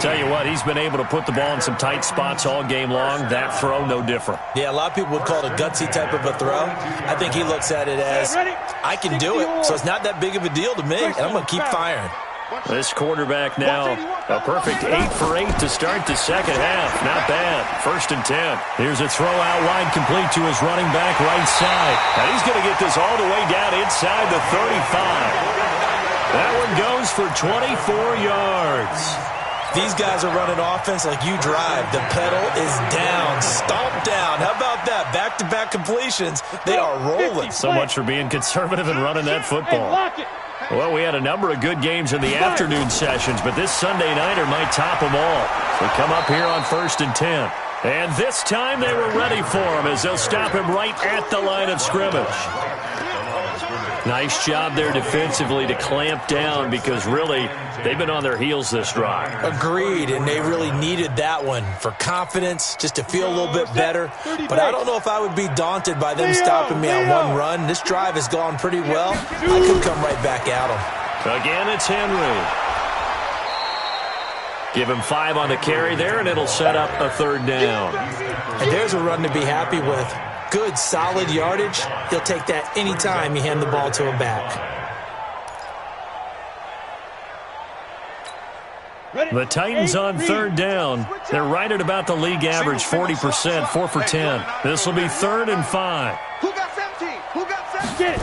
Tell you what, he's been able to put the ball in some tight spots all game long. That throw, no different. Yeah, a lot of people would call it a gutsy type of a throw. I think he looks at it as, I can do it, so it's not that big of a deal to me, and I'm going to keep firing. This quarterback now, a perfect 8 for 8 to start the second half. Not bad. 1st and 10. Here's a throw out wide, complete to his running back right side. And he's going to get this all the way down inside the 35. That one goes for 24 yards. These guys are running offense like you drive. The pedal is down, stomped down. How about that? Back-to-back completions. They are rolling. So much for being conservative and running that football. Well, we had a number of good games in the afternoon sessions, but this Sunday nighter might top them all. So come up here on 1st and 10. And this time they were ready for him as they'll stop him right at the line of scrimmage. Nice job there defensively to clamp down because really they've been on their heels this drive. Agreed, and they really needed that one for confidence, just to feel a little bit better. But I don't know if I would be daunted by them stopping me on one run. This drive has gone pretty well. I could come right back at them. Again, it's Henry. Give him 5 on the carry there, and it'll set up a 3rd down. And there's a run to be happy with. Good, solid yardage. He'll take that anytime you hand the ball to a back. The Titans on 3rd down. They're right at about the league average, 40%, 4 for 10. This will be 3rd and 5. Who got 17? Who got 17?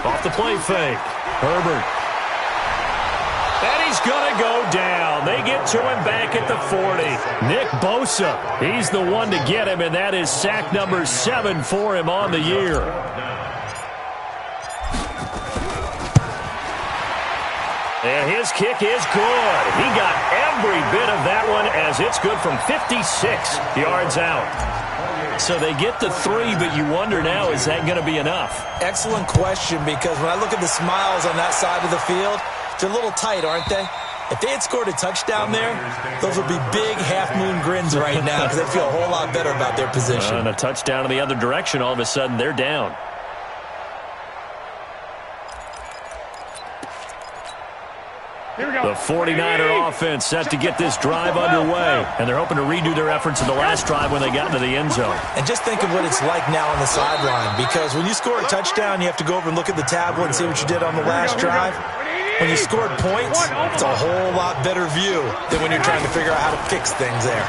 Off the play fake. Herbert. And he's going to go down. They get to him back at the 40. Nick Bosa, he's the one to get him, and that is sack number 7 for him on the year. And his kick is good. He got every bit of that one as it's good from 56 yards out. So they get the 3, but you wonder now, is that going to be enough? Excellent question, because when I look at the smiles on that side of the field, they're a little tight, aren't they? If they had scored a touchdown there, those would be big half-moon grins right now because they feel a whole lot better about their position. And a touchdown in the other direction, all of a sudden they're down. The 49er offense set to get this drive underway, and they're hoping to redo their efforts in the last drive when they got into the end zone. And just think of what it's like now on the sideline, because when you score a touchdown, you have to go over and look at the tablet and see what you did on the last drive. When you scored points, it's a whole lot better view than when you're trying to figure out how to fix things there.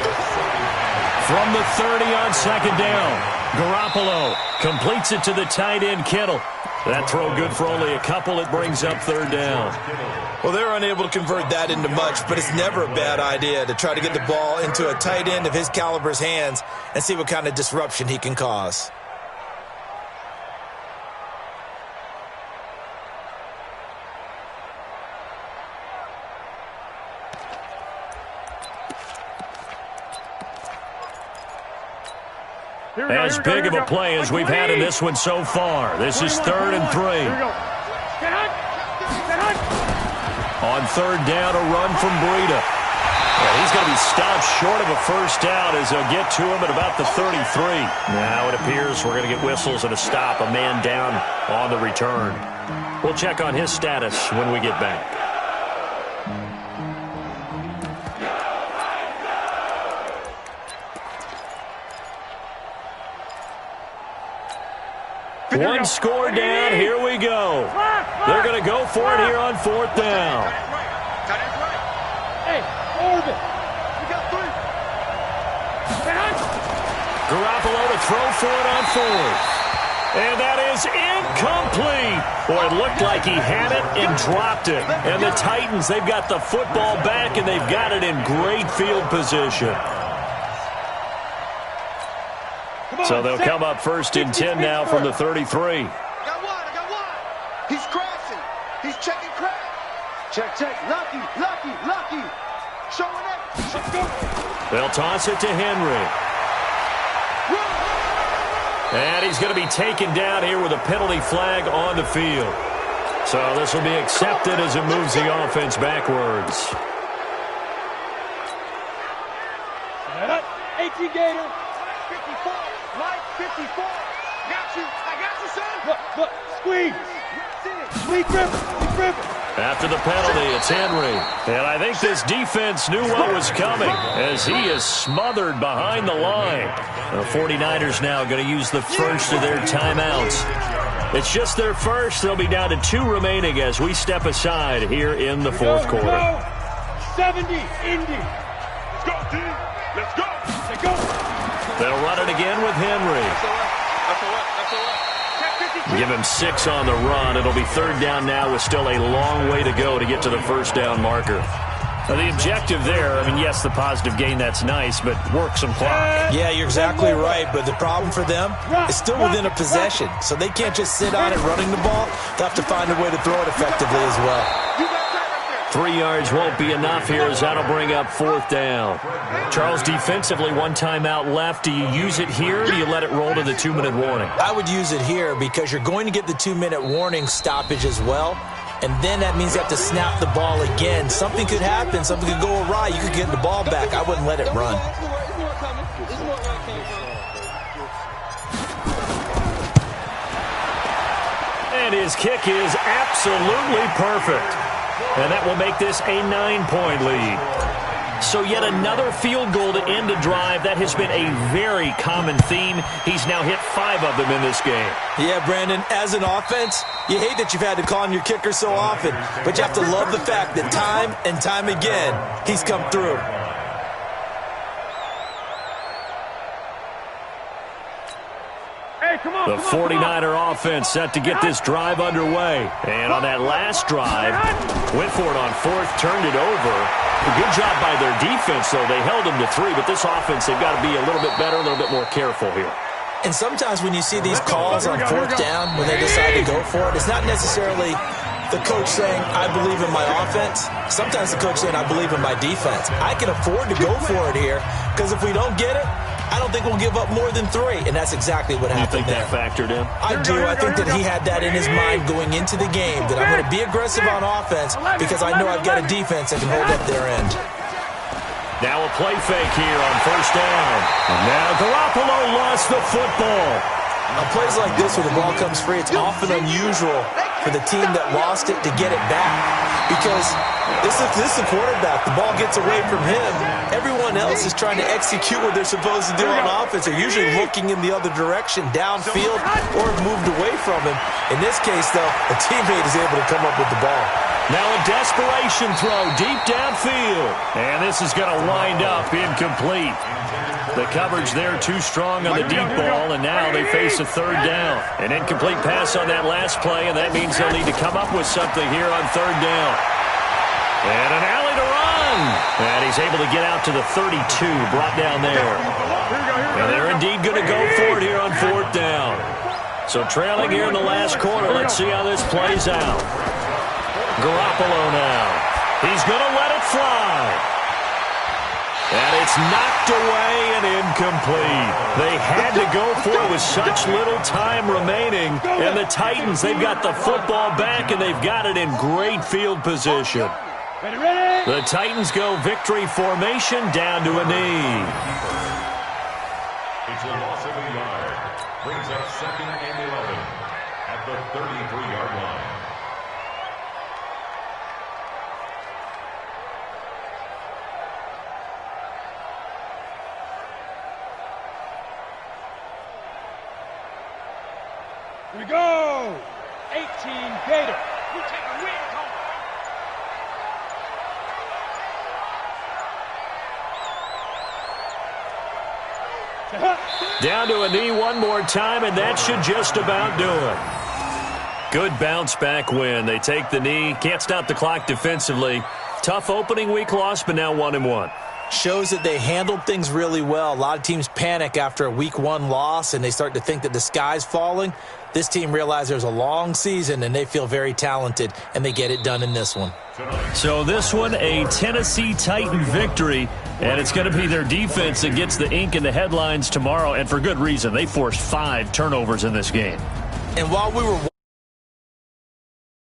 From the 30 on 2nd down, Garoppolo completes it to the tight end, Kittle. That throw good for only a couple. It brings up 3rd down. Well, they're unable to convert that into much, but it's never a bad idea to try to get the ball into a tight end of his caliber's hands and see what kind of disruption he can cause. As big of a play as we've had in this one so far. This is 3rd and 3. On 3rd down, a run from Breida. And he's going to be stopped short of a first down as they'll get to him at about the 33. Now it appears we're going to get whistles and a stop. A man down on the return. We'll check on his status when we get back. One score down. Here we go. They're going to go for it here on 4th down. Hey, Orbit. We got 3. Garoppolo to throw for it on 4th. And that is incomplete. Boy, it looked like he had it and dropped it. And the Titans, they've got the football back, and they've got it in great field position. So they'll come up 1st and 10 now from the 33. I got one. He's crashing. He's checking crash. Check. Lucky. Showing up. Let's go. They'll toss it to Henry. And he's going to be taken down here with a penalty flag on the field. So this will be accepted as it moves the offense backwards. 18 Gator. 54. Right, 54. I got you, son. Look. Squeeze. Sweep river. After the penalty, it's Henry. And I think this defense knew what was coming as he is smothered behind the line. The 49ers now going to use the first of their timeouts. It's just their first. They'll be down to 2 remaining as we step aside here in the 4th quarter. 70, Indy. Let's go, team. Let's go. Let's go. They'll run it again with Henry. That's a what? Give him 6 on the run. It'll be 3rd down now with still a long way to go to get to the first down marker. Now the objective there, I mean, yes, the positive gain, that's nice, but work some clock. Yeah, you're exactly right, but the problem for them is still within a possession, so they can't just sit on it running the ball. They'll have to find a way to throw it effectively as well. 3 yards won't be enough here as that'll bring up 4th down. Charles, defensively, 1 timeout left. Do you use it here or do you let it roll to the 2-minute warning? I would use it here because you're going to get the 2-minute warning stoppage as well. And then that means you have to snap the ball again. Something could happen. Something could go awry. You could get the ball back. I wouldn't let it run. And his kick is absolutely perfect. And that will make this a 9-point lead. So yet another field goal to end a drive. That has been a very common theme. He's now hit 5 of them in this game. Yeah, Brandon, as an offense, you hate that you've had to call on your kicker so often. But you have to love the fact that time and time again, he's come through. The 49er offense set to get this drive underway. And on that last drive, went for it on 4th, turned it over. A good job by their defense, though. They held them to 3, but this offense, they've got to be a little bit better, a little bit more careful here. And sometimes when you see these calls on 4th down, when they decide to go for it, it's not necessarily the coach saying, I believe in my offense. Sometimes the coach saying, I believe in my defense. I can afford to go for it here because if we don't get it, I don't think we'll give up more than 3, and that's exactly what happened there. You think that factored in? I do. I think that he had that in his mind going into the game, that I'm going to be aggressive on offense because I know I've got a defense that can hold up their end. Now a play fake here on 1st down. And now Garoppolo lost the football. On plays like this where the ball comes free, it's often unusual for the team that lost it to get it back because this is the quarterback. The ball gets away from him. Everyone else is trying to execute what they're supposed to do on offense. They're usually looking in the other direction, downfield, or moved away from him. In this case, though, a teammate is able to come up with the ball. Now a desperation throw deep downfield. And this is going to wind up incomplete. The coverage there too strong on the deep ball, and now they face a 3rd down. An incomplete pass on that last play, and that means they'll need to come up with something here on 3rd down. And an alley to run. And he's able to get out to the 32, brought down there. And they're indeed going to go for it here on 4th down. So trailing here in the last quarter, let's see how this plays out. Garoppolo now. He's going to let it fly. And it's knocked away and incomplete. They had to go for it with such little time remaining. And the Titans, they've got the football back, and they've got it in great field position. The Titans go victory formation down to a knee. It's a loss of a yard. Brings up 2nd and 11 at the 33-yard line. Here we go! 18 Gator. We take a win home. Down to a knee one more time, and that should just about do it. Good bounce-back win. They take the knee. Can't stop the clock defensively. Tough opening week loss, but now 1-1. Shows that they handled things really well. A lot of teams panic after a week 1 loss, and they start to think that the sky's falling. This team realized there's a long season, and they feel very talented, and they get it done in this one. So this one, a Tennessee Titan victory, and it's going to be their defense that gets the ink in the headlines tomorrow, and for good reason. They forced 5 turnovers in this game. And while we were